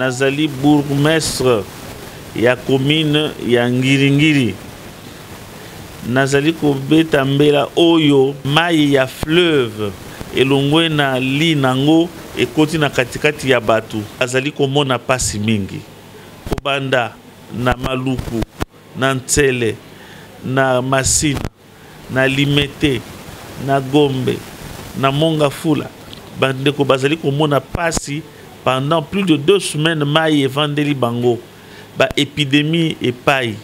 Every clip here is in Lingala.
nazali bourgmestre ya commune ya Ngiringiri. Nazali kobeta mbela oyo mai ya fleuve elongwe na li nango ekoti na katikati ya batu. Azali komona pasi mingi. Kobanda na Maluku, na Ntsele, na Masina, na Limete, na Gombe, na Mongafula. Bandeko bazali komona pasi pendant plus de 2 semaines mai evandeli bango. Ba épidémie epai.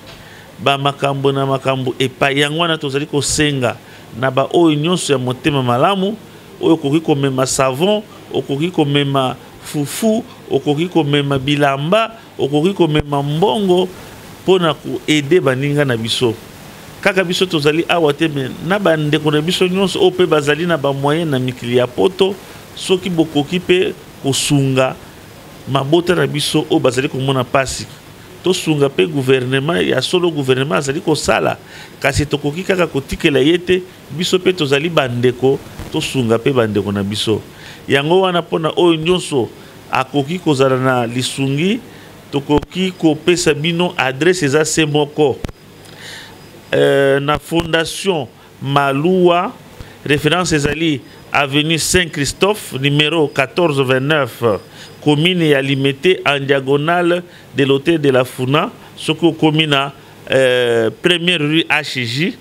Ba makambo na makambo epai. Yango wana tozali kosenga na ba oyo nyonso ya motema malamu, oyo koki komema savon, okoki komema fufu, okoki komema bilamba, okoki komema mbongo pona ku aider baninga na biso. Kaka biso tozali awa te me na bandeko na biso nyonso ope bazali na ba moyen na mikili ya poto soki bokoki pe kosunga mabota na biso o bazali komona pasi. To sunga pe gouvernement ya solo gouvernement azali kosala kasi tokoki kaka kotikela yete biso pe tozali bandeko to sunga pe bandeko na biso. Yango wana pona oyo nyonso akoki kozala na lisungi tokoki kopesa bino adresse eza se moko. Na fondation Maloua, référence ezali avenue Saint-Christophe numéro 1429, commune ya Limité en diagonale de l'hôtel de la Funa, soko commune première rue HJ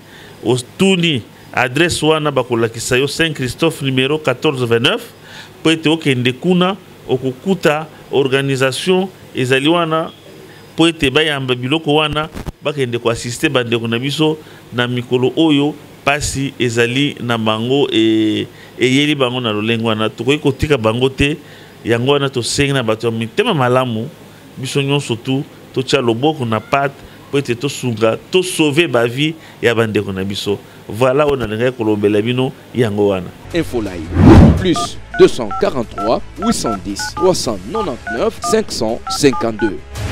au Tuni, adresse wana bakolakisa yo Saint-Christophe numéro 1429. Poete okende kuna okukuta organisation ezali wana poete bayamba biloko wana bakende ko assister bandeko na biso na mikolo oyo pasi ezali na bango eyeli bango na lolengo wana tokoki kotika bango te. Yango wana tosengi na bato ya mitema malamu biso nyonso tu totia loboko na pate poete tosunga to sauver ba vie ya bandeko na biso. Voilà on a ngai kolobela bino yango wana. Info Live plus 243 810 399 552.